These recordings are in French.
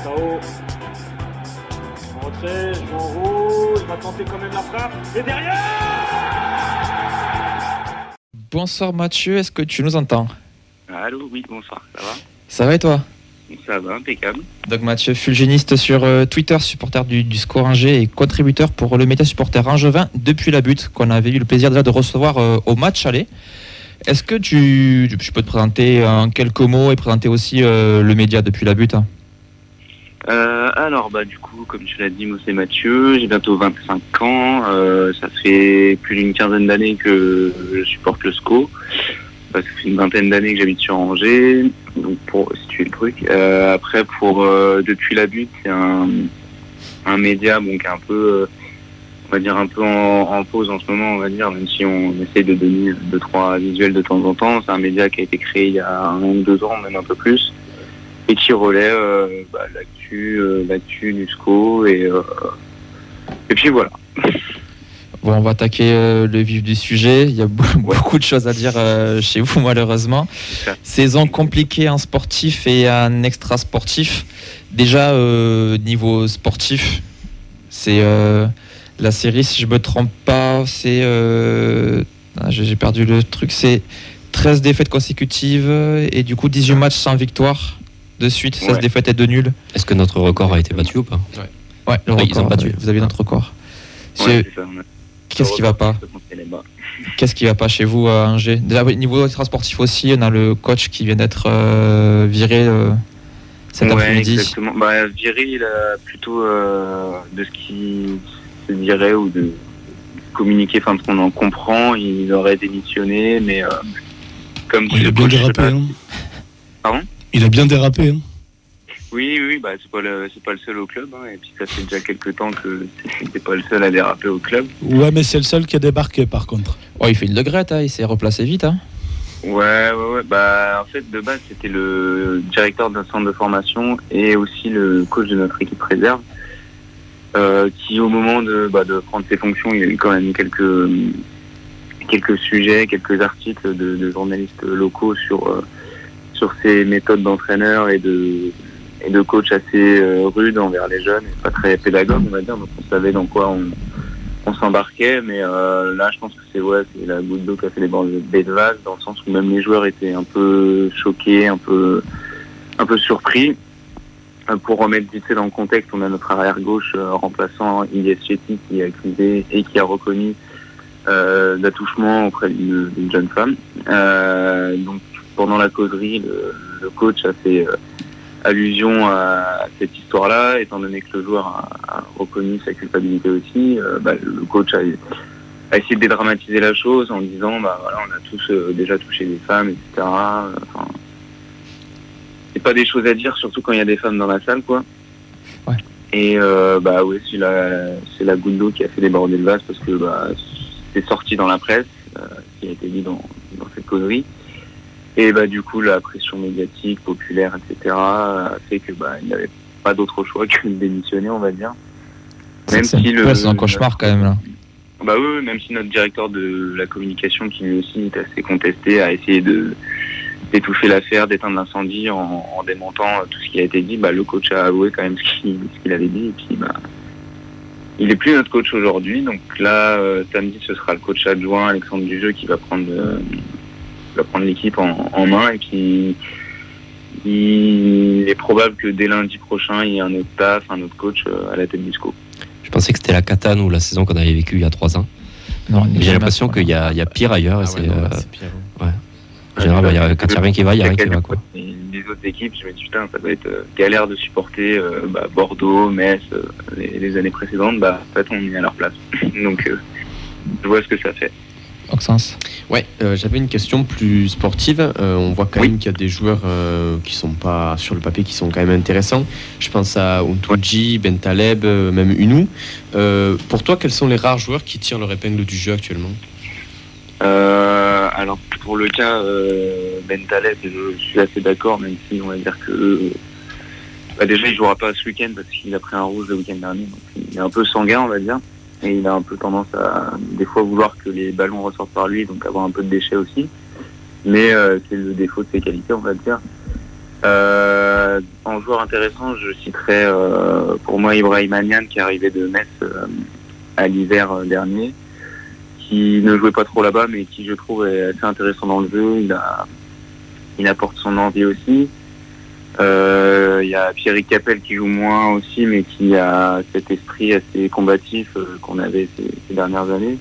KO. En retrait, joue en rouge, il va tenter quand même la frappe. Et derrière! Bonsoir Mathieu, est-ce que tu nous entends? Allô, oui, bonsoir, ça va? Ça va et toi? Ça va, impeccable. Donc Mathieu, fulgéniste sur Twitter, supporter du SCO Angers et contributeur pour le média supporter angevin depuis la butte, qu'on avait eu le plaisir déjà de recevoir au match aller. Est-ce que je peux te présenter en quelques mots et présenter aussi le média depuis la butte, hein? Alors, du coup, comme tu l'as dit, moi c'est Mathieu, j'ai bientôt 25 ans, ça fait plus d'une quinzaine d'années que je supporte le SCO. Ça fait une vingtaine d'années que j'habite sur Angers, donc pour situer le truc. Après, depuis la butte, c'est un média qui est un peu, on va dire un peu en pause en ce moment, on va dire, même si on essaie de donner 2-3 visuels de temps en temps. C'est un média qui a été créé il y a 1 ou 2 ans, même un peu plus, et qui relaie l'actu du SCO et puis voilà. Bon, on va attaquer le vif du sujet. Il y a beaucoup de choses à dire chez vous, malheureusement. Saison compliquée en sportif et en extra-sportif. Déjà, niveau sportif, c'est la série, si je ne me trompe pas, c'est... j'ai perdu le truc. C'est 13 défaites consécutives et du coup 18 matchs sans victoire de suite, 16 défaites et 2 nuls. Est-ce que notre record a été battu ou pas? Ouais, le record, ils ont battu. Vous avez notre record. Ouais, c'est ça. Qu'est-ce qui va pas? Qu'est-ce qui va pas chez vous à Angers? Déjà, niveau extra-sportif aussi, on a le coach qui vient d'être viré cet après-midi. Exactement. Viré, il a plutôt de ce qui se dirait ou de communiquer, enfin de ce qu'on en comprend, il aurait démissionné, mais comme il a bien dérapé. Pardon? Il a bien dérapé. Hein. Oui, c'est pas le seul au club, hein, et puis ça fait déjà quelques temps que c'est pas le seul à déraper au club. Ouais, mais c'est le seul qui a débarqué par contre. Oh, il fait une legrette, hein, il s'est replacé vite. Hein. Ouais. En fait, de base, c'était le directeur d'un centre de formation et aussi le coach de notre équipe réserve, qui au moment de prendre ses fonctions, il y a eu quand même quelques sujets, quelques articles de journalistes locaux sur ses méthodes d'entraîneur et de coach assez rude envers les jeunes et pas très pédagogue, on va dire. Donc on savait dans quoi on s'embarquait, mais là je pense que c'est la goutte d'eau qui a fait les baies de vase, dans le sens où même les joueurs étaient un peu choqués, un peu surpris. Pour remettre vite fait dans le contexte, on a notre arrière gauche remplaçant Ilyes Chetty qui est accusé et qui a reconnu d'attouchement auprès d'une jeune femme. Donc pendant la causerie, le coach a fait allusion à cette histoire-là, étant donné que le joueur a reconnu sa culpabilité aussi. Le coach a essayé de dédramatiser la chose en disant on a tous déjà touché des femmes, etc. C'est pas des choses à dire, surtout quand il y a des femmes dans la salle, quoi. Ouais. Et c'est la goutte d'eau qui a fait déborder le vase, parce que c'est sorti dans la presse, ce qui a été dit dans cette causerie. Et du coup, la pression médiatique, populaire, etc., fait que il n'avait pas d'autre choix que de démissionner, on va dire. Même si c'est un cauchemar quand même là. Oui, même si notre directeur de la communication, qui lui aussi est assez contesté, a essayé d'étouffer l'affaire, d'éteindre l'incendie en démontant tout ce qui a été dit, le coach a avoué quand même ce qu'il avait dit. Et puis il n'est plus notre coach aujourd'hui. Donc là, samedi, ce sera le coach adjoint Alexandre Dujeu qui va prendre l'équipe en main, et puis il est probable que dès lundi prochain il y ait un autre staff, un autre coach à la tête du SCO. Je pensais que c'était la Catane ou la saison qu'on avait vécue il y a 3 ans. Non, mais j'ai l'impression qu'il y a pire ailleurs. C'est pire. Ouais. En général, quand il n'y a rien qui va, il n'y a rien qui va, quoi. Les autres équipes, je me dis putain, ça va être galère de supporter Bordeaux, Metz, les années précédentes. En fait, on est à leur place. Donc je vois ce que ça fait. Maxence. Ouais, j'avais une question plus sportive. On voit quand même qu'il y a des joueurs qui sont pas sur le papier, qui sont quand même intéressants. Je pense à Untouji, Bentaleb, même Unou. Pour toi, quels sont les rares joueurs qui tirent leur épingle du jeu actuellement? Alors pour le cas Bentaleb, je suis assez d'accord, même si on va dire que déjà il jouera pas ce week-end parce qu'il a pris un rouge le week-end dernier, donc il est un peu sanguin, on va dire. Et il a un peu tendance à, des fois, vouloir que les ballons ressortent par lui, donc avoir un peu de déchets aussi. Mais c'est le défaut de ses qualités, on va dire. en joueur intéressant, je citerai pour moi Ibrahim Aniane qui est arrivé de Metz à l'hiver dernier, qui ne jouait pas trop là-bas, mais qui je trouve est assez intéressant dans le jeu. Il apporte son envie aussi. Il y a Pierrick Capel qui joue moins aussi, mais qui a cet esprit assez combatif qu'on avait ces dernières années.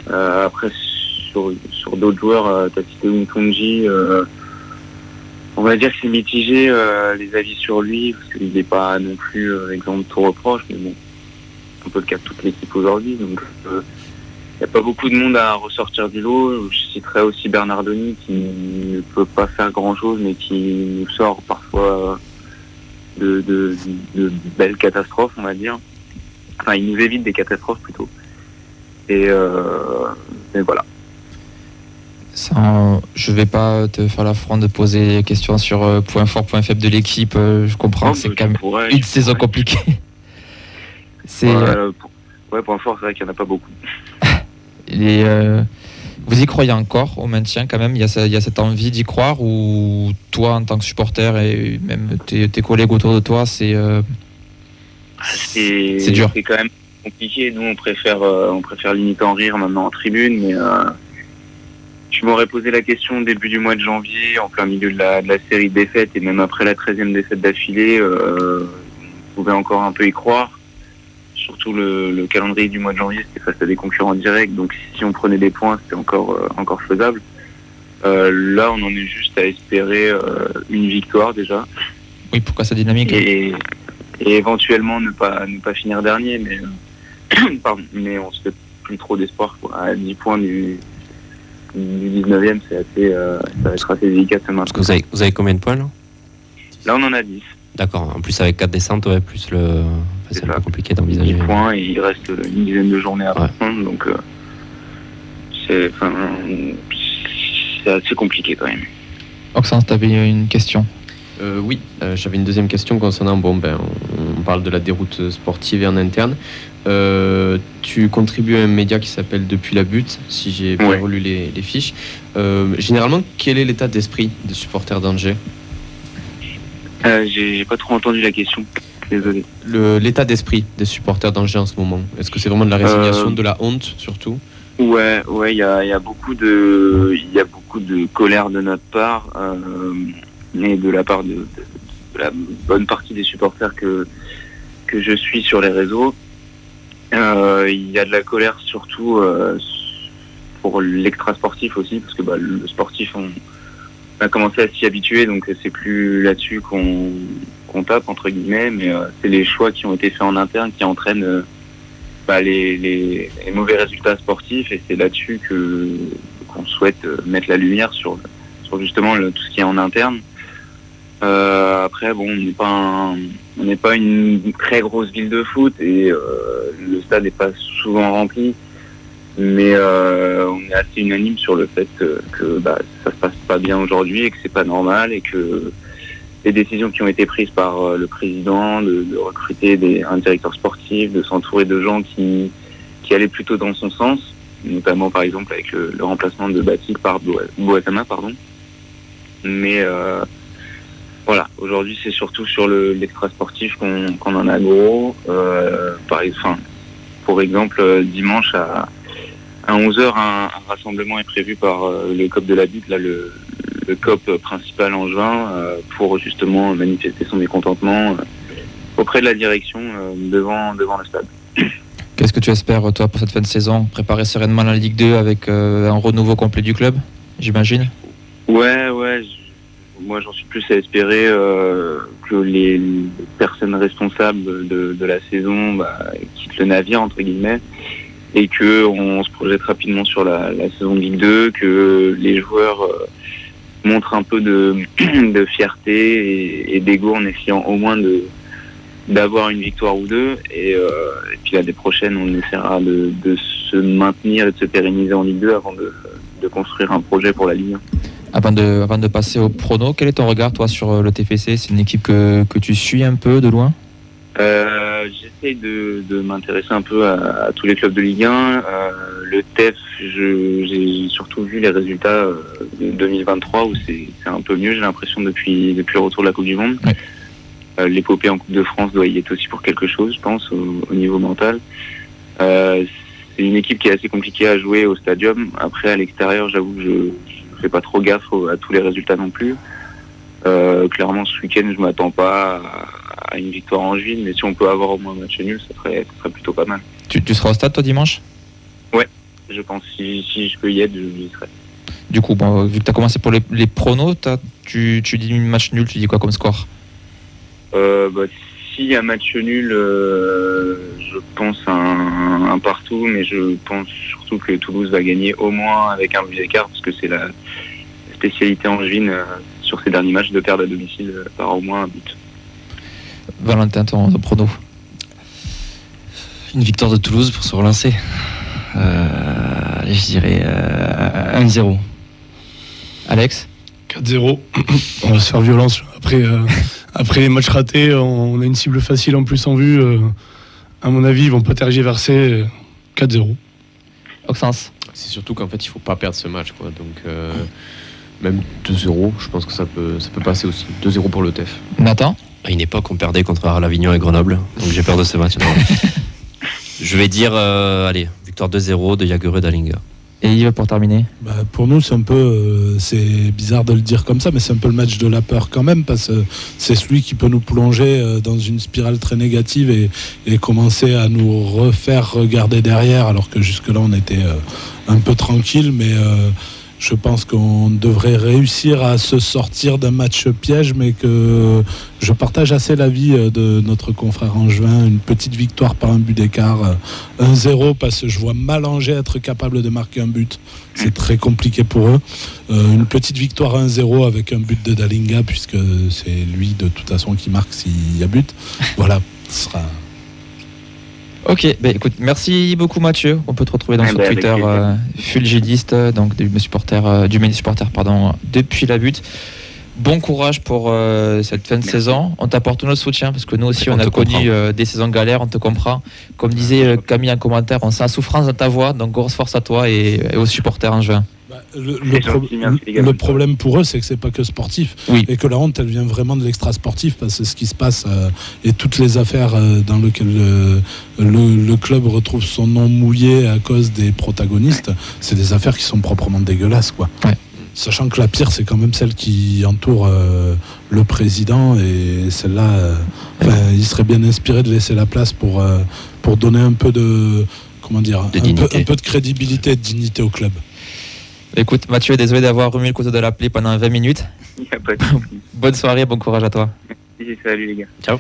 Après, sur d'autres joueurs, tu as cité Untonji, on va dire que c'est mitigé les avis sur lui, parce qu'il n'est pas non plus exemple de tout reproche, mais bon, c'est un peu le cas de toute l'équipe aujourd'hui. Donc il n'y a pas beaucoup de monde à ressortir du lot. Je citerai aussi Bernardoni qui ne peut pas faire grand-chose, mais qui nous sort parfois de belles catastrophes, on va dire. Enfin, il nous évite des catastrophes plutôt. Et voilà. Je vais pas te faire l'affront de poser des questions sur point fort, point faible de l'équipe. Je comprends que c'est quand même une saison compliquée. Point fort, c'est vrai qu'il n'y en a pas beaucoup. Vous y croyez encore au maintien quand même? Il y a cette envie d'y croire, ou toi en tant que supporter et même tes collègues autour de toi, c'est dur? C'est quand même compliqué. Nous on préfère limite en rire maintenant en tribune, mais tu m'aurais posé la question au début du mois de janvier, en plein milieu de la série de défaites, et même après la 13e défaite d'affilée, on pouvait encore un peu y croire. Surtout le calendrier du mois de janvier, c'était face à des concurrents directs, donc si on prenait des points, c'était encore faisable. Là, on en est juste à espérer une victoire déjà. Oui, pourquoi ça dynamique? Et éventuellement ne pas finir dernier, mais mais on se fait plus trop d'espoir, quoi. À 10 points du 19e, c'est assez, ça va être assez délicat ce match. Parce que vous avez combien de points là? Là, on en a 10. D'accord, en plus avec 4 descentes, plus c'est un peu compliqué d'envisager. 10 points et il reste une dizaine de journées à prendre, donc c'est assez compliqué quand même. Oxens, tu avais une question? Oui, j'avais une deuxième question concernant, on parle de la déroute sportive et en interne. Tu contribues à un média qui s'appelle Depuis la butte, si j'ai bien relu les fiches. Généralement, quel est l'état d'esprit des supporters d'Angers? J'ai pas trop entendu la question, désolé. L'état d'esprit des supporters d'Angers en ce moment, est-ce que c'est vraiment de la résignation, de la honte surtout? Ouais, il y a beaucoup de colère de notre part, et de la part de la bonne partie des supporters que je suis sur les réseaux. Il y a de la colère surtout pour l'extra sportif aussi, parce que le sportif on a commencé à s'y habituer, donc c'est plus là-dessus qu'on tape entre guillemets, mais c'est les choix qui ont été faits en interne qui entraînent les mauvais résultats sportifs, et c'est là-dessus qu'on souhaite mettre la lumière sur justement tout ce qui est en interne. Après, on n'est pas une très grosse ville de foot, et le stade n'est pas souvent rempli, mais on est assez unanime sur le fait que ça se passe pas bien aujourd'hui, et que c'est pas normal, et que les décisions qui ont été prises par le président de recruter un directeur sportif, de s'entourer de gens qui allaient plutôt dans son sens, notamment par exemple avec le remplacement de Batik par Boatama, mais voilà, aujourd'hui c'est surtout sur l'extra sportif qu'on en a gros. Pour exemple, dimanche à 11h, un rassemblement est prévu par le COP de la Butte, là, le COP principal angevin, pour justement manifester son mécontentement auprès de la direction devant le stade. Qu'est-ce que tu espères, toi, pour cette fin de saison? Préparer sereinement la Ligue 2 avec un renouveau complet du club, j'imagine? Ouais. Moi, j'en suis plus à espérer que les personnes responsables de la saison quittent le navire, entre guillemets, et qu'on se projette rapidement sur la saison de Ligue 2, que les joueurs montrent un peu de fierté et d'ego en essayant au moins d'avoir une victoire ou deux, et puis l'année prochaine on essaiera de se maintenir et de se pérenniser en Ligue 2 avant de construire un projet pour la Ligue 1. Avant de passer au prono, quel est ton regard toi sur le TFC? C'est une équipe que tu suis un peu de loin? j'essaie de m'intéresser un peu à tous les clubs de Ligue 1. Le TEF, j'ai surtout vu les résultats de 2023 où c'est un peu mieux, j'ai l'impression, depuis le retour de la Coupe du Monde. Ouais. L'épopée en Coupe de France doit y être aussi pour quelque chose, je pense, au niveau mental. C'est une équipe qui est assez compliquée à jouer au stadium. Après, à l'extérieur, j'avoue que je fais pas trop gaffe à tous les résultats non plus. Clairement, ce week-end, je m'attends pas à une victoire en juillet, mais si on peut avoir au moins un match nul, ça serait plutôt pas mal. Tu seras au stade, toi, dimanche ? Ouais, je pense. Si je peux y être, j'y serai. Du coup, bon, vu que tu as commencé pour les pronos, tu dis match nul, tu dis quoi comme score ? Si un match nul, je pense un partout, mais je pense surtout que Toulouse va gagner au moins avec un but d'écart, parce que c'est la spécialité angevine sur ces derniers matchs de perdre à domicile par au moins un but. Valentin, ton prono ? Une victoire de Toulouse pour se relancer. Je dirais 1-0. Alex ? 4-0. On va se faire violence. Après les matchs ratés, on a une cible facile en plus en vue. À mon avis, ils vont pas tergiverser. 4-0. Oxens ? C'est surtout qu'en fait, il faut pas perdre ce match, quoi. Donc, même 2-0, je pense que ça peut passer aussi. 2-0 pour le TEF. Nathan ? À une époque, on perdait contre Arles Avignon et Grenoble. Donc, j'ai peur de ce match. Je vais dire, victoire 2-0 de Jagerud Dalinga. Et Yves, pour terminer ? Pour nous, c'est un peu, c'est bizarre de le dire comme ça, mais c'est un peu le match de la peur quand même, parce que c'est celui qui peut nous plonger dans une spirale très négative et commencer à nous refaire regarder derrière, alors que jusque-là, on était un peu tranquille, mais je pense qu'on devrait réussir à se sortir d'un match piège, mais que je partage assez l'avis de notre confrère angevin. Une petite victoire par un but d'écart, 1-0, parce que je vois mal Angers être capable de marquer un but. C'est très compliqué pour eux. Une petite victoire 1-0 avec un but de Dalinga, puisque c'est lui de toute façon qui marque s'il y a but. Voilà, ce sera... Ok, écoute, merci beaucoup Mathieu. On peut te retrouver sur Twitter, Fulgidiste, donc du main supporter depuis la butte. Bon courage pour cette fin de saison. On t'apporte tout notre soutien parce que nous aussi on a connu des saisons galères, on te comprend. Comme disait Camille en commentaire, on sent la souffrance dans ta voix, donc grosse force à toi et aux supporters en juin. Le problème pour eux, c'est que c'est pas que sportif, et que la honte, elle vient vraiment de l'extra sportif, parce que ce qui se passe et toutes les affaires dans lesquelles le club retrouve son nom mouillé à cause des protagonistes, c'est des affaires qui sont proprement dégueulasses, quoi. Ouais. Sachant que la pire, c'est quand même celle qui entoure le président, et celle-là, il serait bien inspiré de laisser la place pour donner un peu de, comment dire, un peu de crédibilité et de dignité au club. Écoute, Mathieu, désolé d'avoir remis le couteau de la plaie pendant 20 minutes. Bonne soirée, bon courage à toi. Salut les gars. Ciao.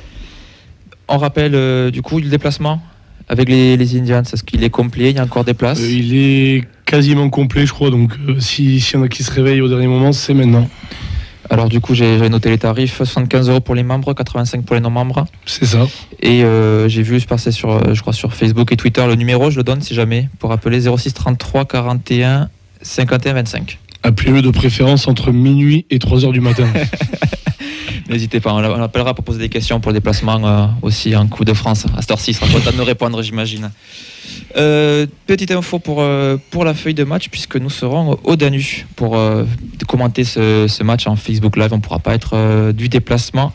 On rappelle du coup le déplacement avec les Indians. Est-ce qu'il est complet? Il y a encore des places? Il est quasiment complet, je crois. Donc s'il y en a qui se réveillent au dernier moment, c'est maintenant. Alors du coup, j'ai noté les tarifs. 75 € pour les membres, 85 pour les non-membres. C'est ça. Et j'ai vu passer je crois sur Facebook et Twitter le numéro, je le donne si jamais, pour appeler 06 33 41 51 25. Appelez-le de préférence entre minuit et 3h du matin. N'hésitez pas, on appellera pour poser des questions pour le déplacement aussi en Coupe de France. À cette heure-ci, il sera content de nous répondre, j'imagine. Petite info pour la feuille de match, puisque nous serons au Danube pour commenter ce match en Facebook Live. On ne pourra pas être du déplacement.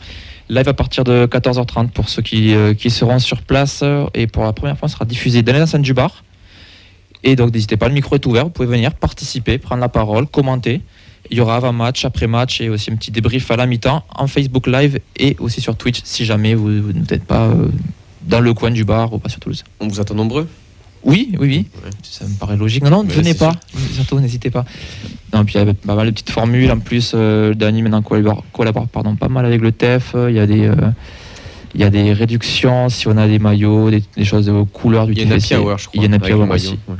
Live à partir de 14h30 pour ceux qui seront sur place. Et pour la première fois, on sera diffusé dans les enceintes du bar. Et donc n'hésitez pas, le micro est ouvert, vous pouvez venir participer, prendre la parole, commenter. Il y aura avant-match, après-match et aussi un petit débrief à la mi-temps en Facebook Live et aussi sur Twitch si jamais vous n'êtes pas dans le coin du bar ou pas sur Toulouse. On vous attend nombreux ? Oui. Ouais. Ça me paraît logique. Non, venez pas. Surtout, n'hésitez pas. Non, puis il y a pas mal de petites formules. En plus, Dany maintenant collabore pas mal avec le TEF. Il y a des réductions si on a des maillots, des choses de couleur du TFC. Il y a un happy hour, je crois. Il y a un happy hour aussi. Ouais.